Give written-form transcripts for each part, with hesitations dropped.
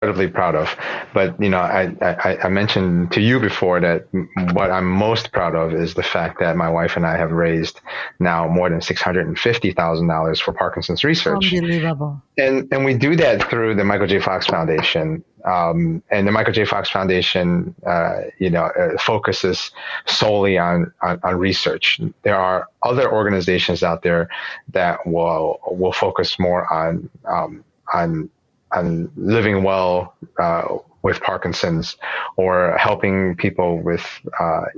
incredibly proud of. But I mentioned to you before that what I'm most proud of is the fact that my wife and I have raised now more than $650,000 for Parkinson's research. Unbelievable. And we do that through the Michael J. Fox Foundation. And the Michael J. Fox Foundation, focuses solely on research. There are other organizations out there that will focus more on living well with Parkinson's, or helping people with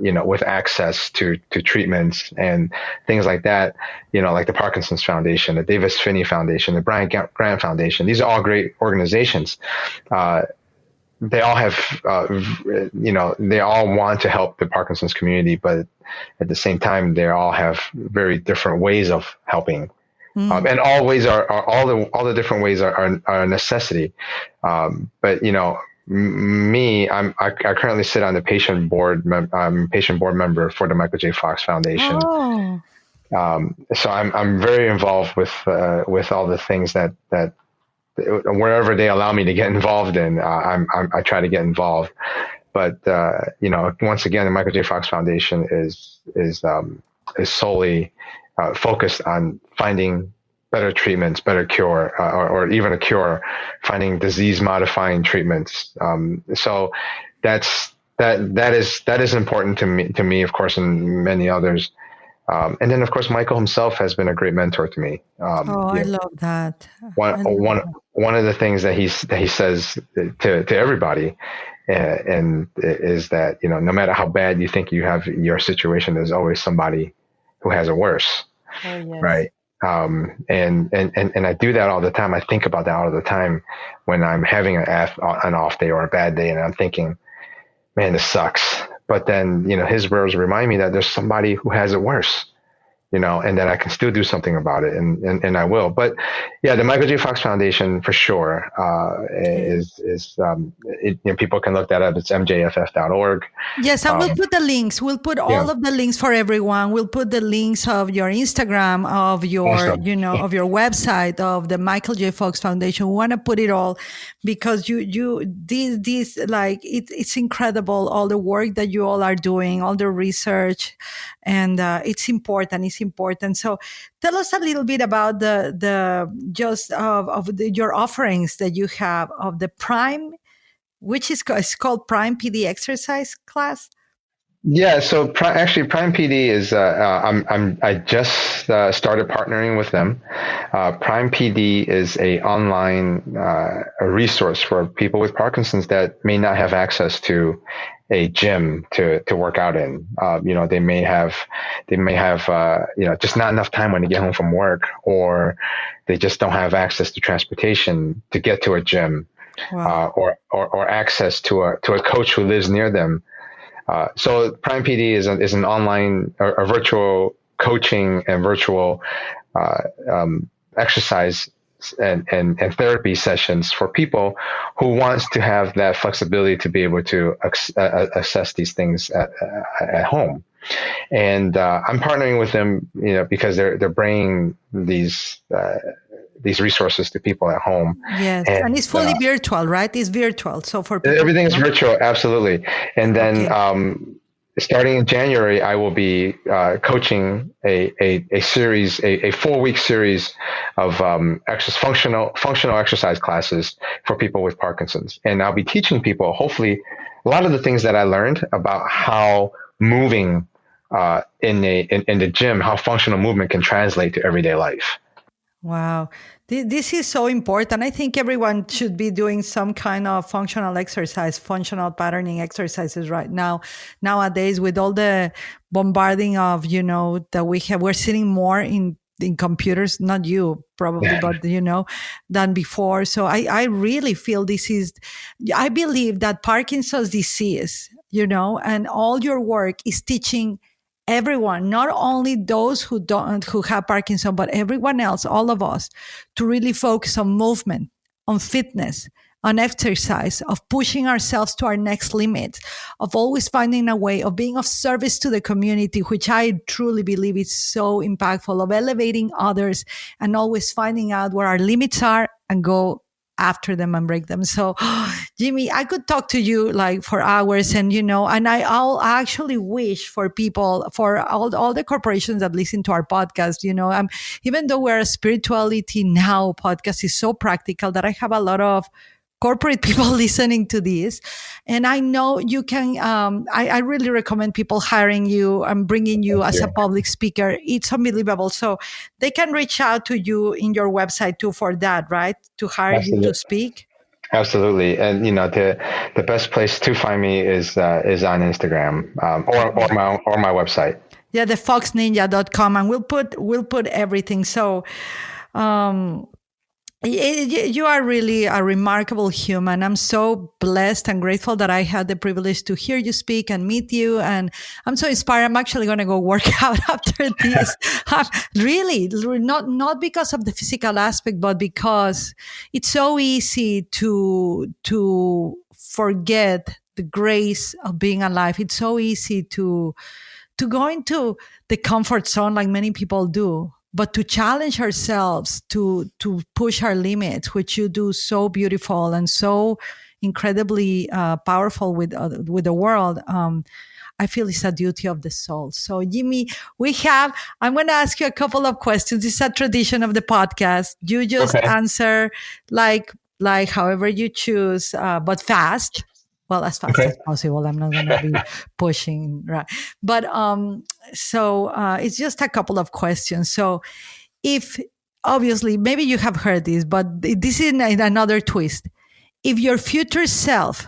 with access to treatments and things like that. Like the Parkinson's Foundation, the Davis Finney Foundation, the Brian Grant Foundation. These are all great organizations. They all have, they all want to help the Parkinson's community, but at the same time, they all have very different ways of helping. And all ways are all the different ways are a necessity. But me, I currently sit on the patient board. I'm a patient board member for the Michael J. Fox Foundation. Oh. So I'm very involved with all the things that wherever they allow me to get involved in, I try to get involved. But once again, the Michael J. Fox Foundation is solely focused on finding better treatments, better cure, or even a cure, finding disease-modifying treatments. So that is important to me, of course, and many others. And then, of course, Michael himself has been a great mentor to me. I love that. One of the things that he says to everybody, and is that no matter how bad you think you have your situation, there's always somebody who has it worse. Oh, yes. Right. And I do that all the time. I think about that all the time when I'm having an off day or a bad day, and I'm thinking, man, this sucks. But then, his words remind me that there's somebody who has it worse, and that I can still do something about it, and I will. But yeah, the Michael J. Fox Foundation for sure is people can look that up. It's mjff.org. Yes, and we'll put the links. We'll put all of the links for everyone. We'll put the links of your Instagram, of your of your website, of the Michael J. Fox Foundation. We want to put it all because this like it's incredible, all the work that you all are doing, all the research, and it's important. It's important. So tell us a little bit about your offerings that you have of the Prime, which is called Prime PD exercise class. Yeah, so actually, Prime PD is I just started partnering with them. Prime PD is a online a resource for people with Parkinson's that may not have access to a gym to work out in. They may have just not enough time when they get home from work, or they just don't have access to transportation to get to a gym. Wow. Or access to a coach who lives near them. So Prime PD is an online, a virtual coaching and virtual exercise and therapy sessions for people who wants to have that flexibility to be able to assess these things at home. And I'm partnering with them, because they're bringing these resources to people at home. Yes, and it's fully virtual, right? It's virtual, so for people, everything's virtual, absolutely. And then starting in January, I will be coaching a series, a 4-week series of functional exercise classes for people with Parkinson's, and I'll be teaching people, hopefully, a lot of the things that I learned about how moving in the gym, how functional movement can translate to everyday life. Wow. This is so important. I think everyone should be doing some kind of functional exercise, functional patterning exercises right now. Nowadays, with all the bombarding of, that we have, we're sitting more in computers, not you probably, but, than before. So I really feel I believe that Parkinson's disease, and all your work is teaching everyone, not only those who have Parkinson, but everyone else, all of us, to really focus on movement, on fitness, on exercise, of pushing ourselves to our next limit, of always finding a way of being of service to the community, which I truly believe is so impactful, of elevating others and always finding out where our limits are and go after them and break them. So, Jimmy, I could talk to you like for hours, and and I'll actually wish for people, for all the corporations that listen to our podcast. Even though we're a spirituality now podcast is so practical that I have a lot of corporate people listening to this. And I know you can, I really recommend people hiring you and bringing you as a public speaker. It's unbelievable. So they can reach out to you in your website too for that, right? To hire you to speak. Absolutely. And, the best place to find me is on Instagram, or my website. Yeah. The foxninja.com. And we'll put everything. So, you are really a remarkable human. I'm so blessed and grateful that I had the privilege to hear you speak and meet you. And I'm so inspired. I'm actually going to go work out after this. Really, not because of the physical aspect, but because it's so easy to forget the grace of being alive. It's so easy to go into the comfort zone like many people do, but to challenge ourselves, to push our limits, which you do so beautiful and so incredibly powerful with the world. I feel it's a duty of the soul. So, Jimmy, I'm going to ask you a couple of questions. It's a tradition of the podcast. You just answer like however you choose, but fast. Well, as fast as possible. I'm not going to be pushing, right? But so it's just a couple of questions. So if obviously, maybe you have heard this, but this is another twist. If your future self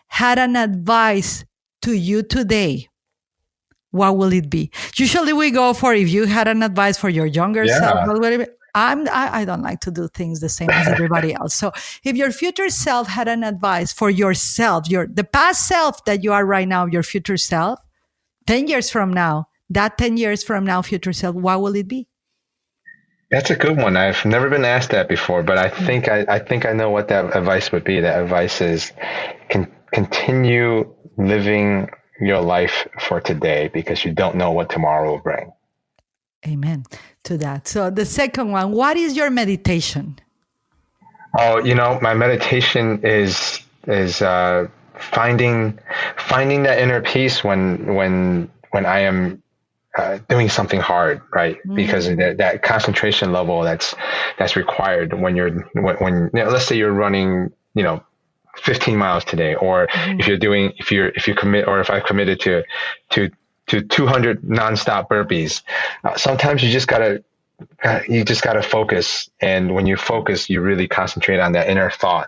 had an advice to you today, what will it be? Usually we go for if you had an advice for your younger self. I don't like to do things the same as everybody else. So if your future self had an advice for yourself, the past self that you are right now, your future self, 10 years from now, that 10 years from now, future self, what will it be? That's a good one. I've never been asked that before, but I think I know what that advice would be. That advice is continue living your life for today because you don't know what tomorrow will bring. Amen to that. So the second one, what is your meditation? Oh, my meditation is finding that inner peace when I am doing something hard, right? Because that concentration level that's required when let's say you're running, 15 miles today, or if I've committed to 200 nonstop burpees, sometimes you just gotta focus. And when you focus, you really concentrate on that inner thought.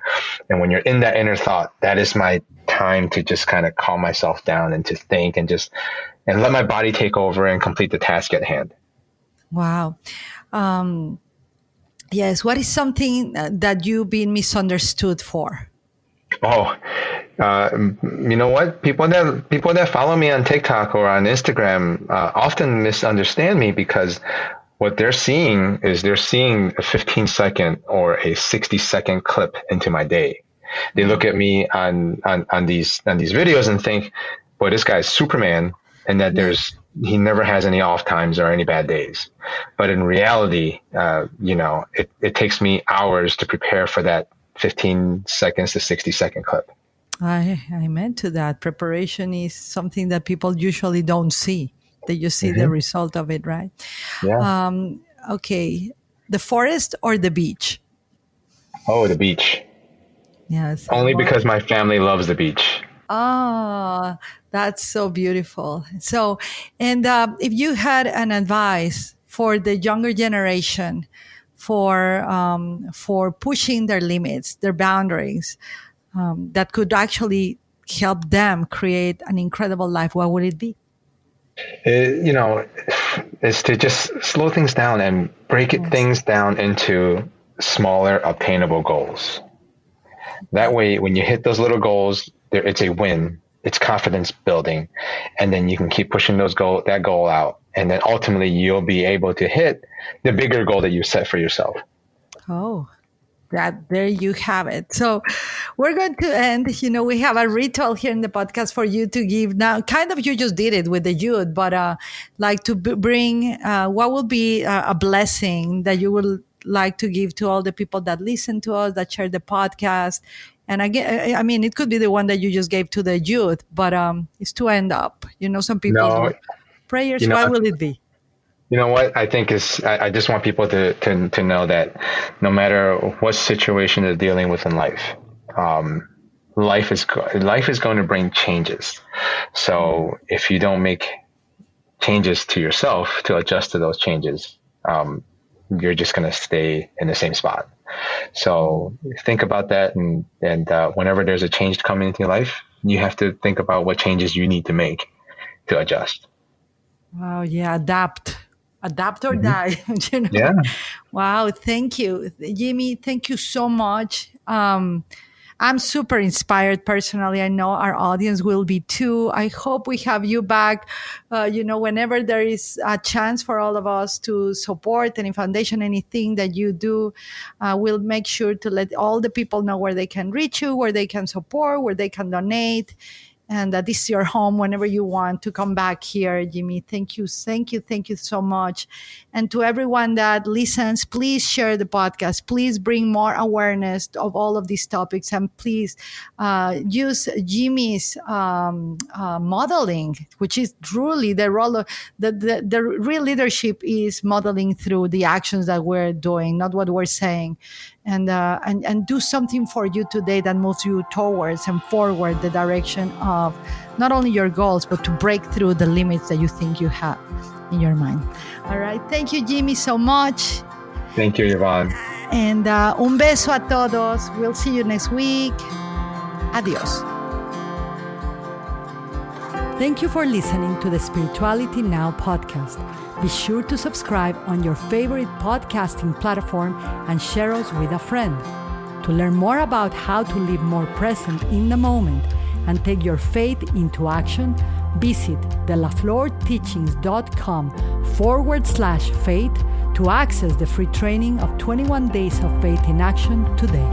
And when you're in that inner thought, that is my time to just kind of calm myself down and to think and let my body take over and complete the task at hand. Wow. Yes. What is something that you've been misunderstood for? Oh, you know what? People that follow me on TikTok or on Instagram often misunderstand me because what they're seeing is a 15-second or a 60-second clip into my day. They look at me on these videos and think, boy, this guy's Superman, and that he never has any off times or any bad days. But in reality, it takes me hours to prepare for that 15 seconds to 60-second clip. I meant to that. Preparation is something that people usually don't see. That you see the result of it, right? Yeah. Okay. The forest or the beach? Oh, the beach. Yes. Only because my family loves the beach. Oh, that's so beautiful. So, and if you had an advice for the younger generation for pushing their limits, their boundaries, that could actually help them create an incredible life, what would it be? Is to just slow things down and break things down into smaller, obtainable goals. That way, when you hit those little goals, it's a win. It's confidence building, and then you can keep pushing that goal out, and then ultimately you'll be able to hit the bigger goal that you set for yourself. Oh, there you have it. So we're going to end. We have a ritual here in the podcast for you to give now. Kind of you just did it with the youth, but like to bring what will be a blessing that you will like to give to all the people that listen to us, that share the podcast? And again, I mean, it could be the one that you just gave to the youth, but it's to end up. Some people No, do prayers. you know, What will it be? you know what I think is I just want people to know that no matter what situation they're dealing with in life, life is going to bring changes. So if you don't make changes to yourself to adjust to those changes, you're just going to stay in the same spot. So think about that, and whenever there's a change coming into your life, you have to think about what changes you need to make to adjust. Wow, yeah, adapt or die. Yeah. Wow, thank you, Jimmy. Thank you so much. I'm super inspired personally. I know our audience will be too. I hope we have you back, whenever there is a chance for all of us to support any foundation, anything that you do. We'll make sure to let all the people know where they can reach you, where they can support, where they can donate. And that this is your home whenever you want to come back here, Jimmy. Thank you so much. And to everyone that listens, please share the podcast. Please bring more awareness of all of these topics, and please use Jimmy's modeling, which is truly the role of the real leadership is modeling through the actions that we're doing, not what we're saying. And do something for you today that moves you towards and forward the direction of not only your goals, but to break through the limits that you think you have in your mind. All right. Thank you, Jimmy, so much. Thank you, Yvonne. And un beso a todos. We'll see you next week. Adios. Thank you for listening to the Spirituality Now podcast. Be sure to subscribe on your favorite podcasting platform and share us with a friend. To learn more about how to live more present in the moment and take your faith into action, visit delaflorteachings.com/faith to access the free training of 21 Days of Faith in Action today.